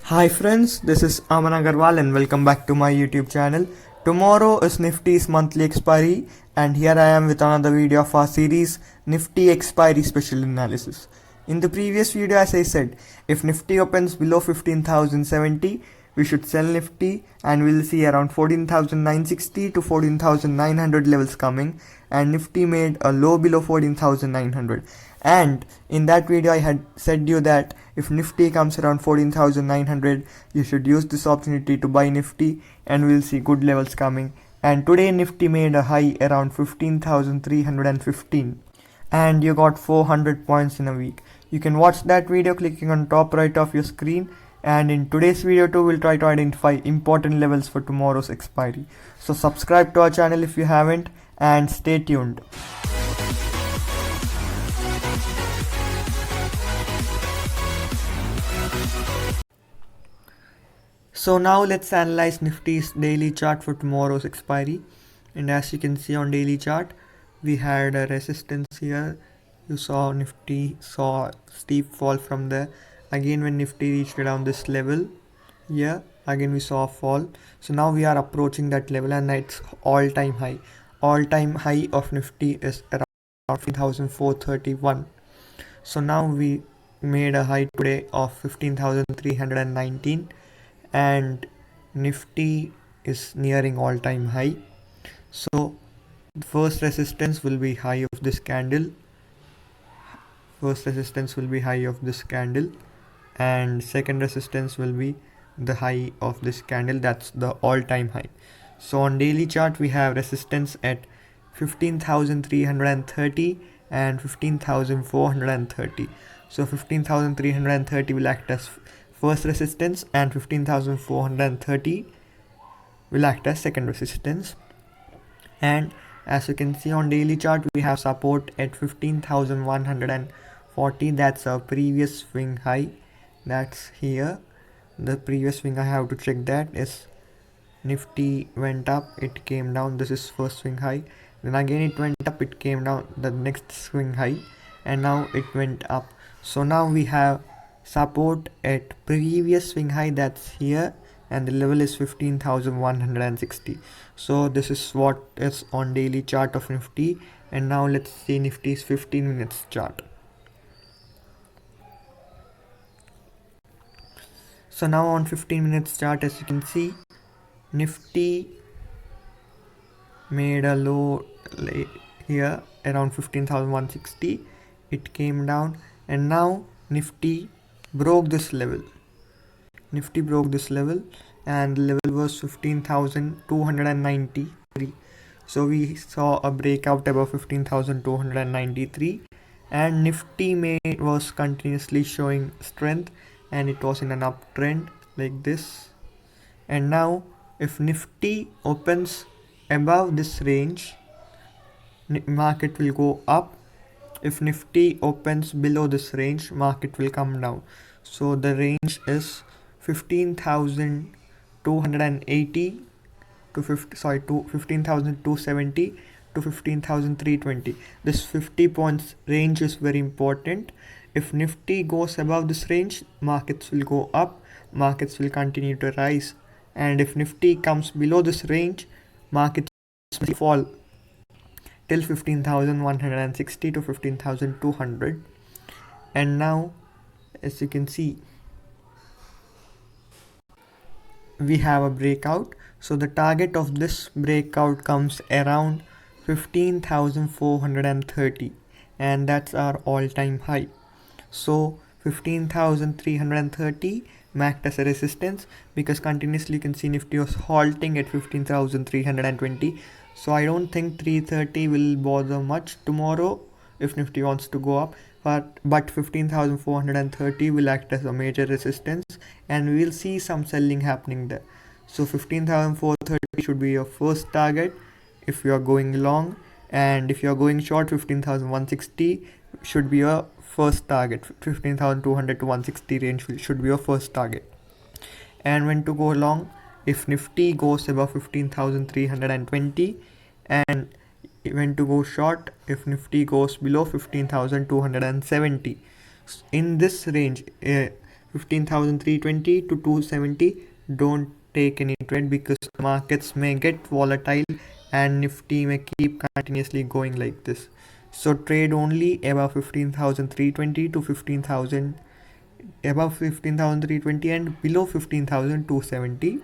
Hi friends, this is Aman and welcome back to my YouTube channel. Tomorrow is Nifty's monthly expiry and here I am with another video of our series Nifty expiry special analysis. In the previous video, as I said, if Nifty opens below 15,070, we should sell Nifty and we'll see around 14,960 to 14,900 levels coming, and Nifty made a low below 14,900. And in that video I had said you that if Nifty comes around 14,900, you should use this opportunity to buy Nifty and we'll see good levels coming. And today Nifty made a high around 15,315 and you got 400 points in a week. You can watch that video clicking on top right of your screen, and in today's video too we'll try to identify important levels for tomorrow's expiry. So subscribe to our channel if you haven't and stay tuned. So now let's analyze Nifty's daily chart for tomorrow's expiry. And as you can see on daily chart, we had a resistance here. You saw Nifty saw steep fall from there. Again when Nifty reached around this level here, again we saw a fall. So now we are approaching that level and it's all-time high. All-time high of Nifty is around 15,431. So now we made a high today of 15,319 and Nifty is nearing all-time high. So the first resistance will be high of this candle. And second resistance will be the high of this candle. That's the all-time high. So on daily chart we have resistance at 15,330 and 15,430. So 15,330 will act as first resistance and 15,430 will act as second resistance. And as you can see on daily chart, we have support at 15,140. That's our previous swing high. That's here. The previous swing I have to check that is Nifty went up, it came down. This is first swing high. Then again it went up, it came down, the next swing high, and now it went up. So now we have support at previous swing high, that's here, and the level is 15,160. So this is what is on daily chart of Nifty. And now let's see Nifty's 15 minutes chart. So now on 15 minutes chart, as you can see, Nifty made a low here around 15,160. It came down and now Nifty broke this level. And the level was 15,293. So we saw a breakout above 15,293 and Nifty was continuously showing strength and it was in an uptrend like this. And now if Nifty opens above this range, market will go up. If Nifty opens below this range, market will come down. So the range is 15,280 to 15,270 to 15,320. This 50 points range is very important. If Nifty goes above this range, markets will go up, markets will continue to rise. And if Nifty comes below this range, markets will fall till 15,160 to 15,200. And now as you can see, we have a breakout. So the target of this breakout comes around 15,430 and that's our all-time high. So 15,330 marked as a resistance because continuously you can see Nifty was halting at 15,320. So I don't think 330 will bother much tomorrow if Nifty wants to go up, but 15,430 will act as a major resistance and we will see some selling happening there. So 15,430 should be your first target if you are going long, and if you are going short, 15,160 should be your first target. 15,200 to 160 range should be your first target. And when to go long, if Nifty goes above 15,320, and when to go short if Nifty goes below 15,270. In this range, 15,320 to 270, don't take any trade because markets may get volatile and Nifty may keep continuously going like this. So trade only above 15,320 to 15,000, above 15,320 and below 15,270,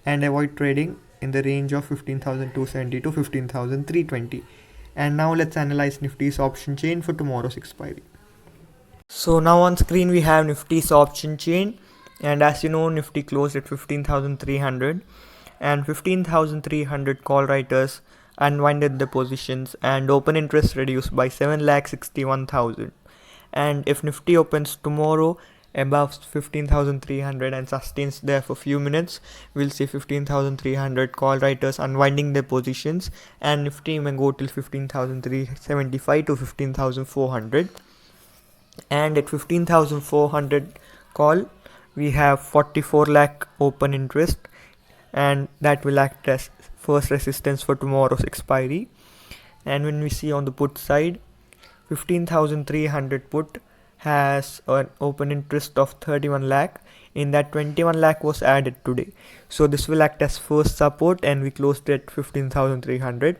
and avoid trading in the range of 15,270 to 15,320. And now let's analyze Nifty's option chain for tomorrow's expiry. So now on screen we have Nifty's option chain, and as you know, Nifty closed at 15,300 and 15,300 call writers unwinded the positions and open interest reduced by 7,61,000. And if Nifty opens tomorrow above 15,300 and sustains there for few minutes, we'll see 15,300 call writers unwinding their positions, and Nifty may go till 15,375 to 15,400. And at 15,400 call we have 44 lakh open interest, and that will act as first resistance for tomorrow's expiry. And when we see on the put side, 15,300 put has an open interest of 31 lakh. In that, 21 lakh was added today, so this will act as first support, and we closed at 15,300.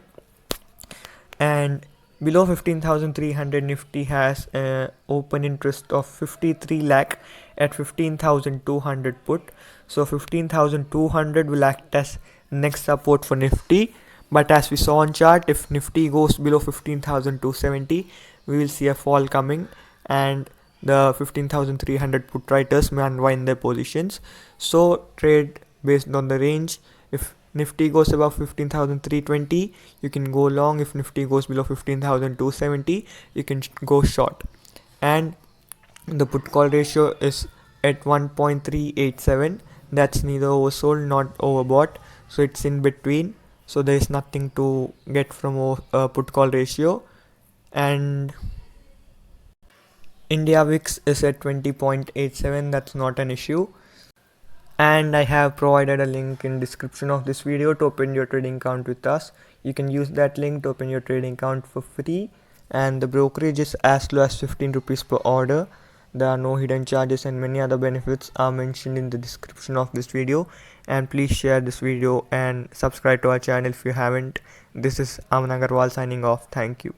And below 15,300, Nifty has an open interest of 53 lakh at 15,200 put. So 15,200 will act as next support for Nifty. But as we saw on chart, if Nifty goes below 15,270, we will see a fall coming, and the 15,300 put writers may unwind their positions. So trade based on the range. If Nifty goes above 15,320, you can go long. If Nifty goes below 15,270, you can go short. And the put call ratio is at 1.387. That's neither oversold not overbought, so it's in between. So there is nothing to get from put call ratio. And India VIX is at 20.87. That's not an issue. And I have provided a link in description of this video to open your trading account with us. You can use that link to open your trading account for free, and the brokerage is as low as 15 rupees per order. There are no hidden charges, and many other benefits are mentioned in the description of this video. And please share this video and subscribe to our channel if you haven't. This is Aman signing off. Thank you.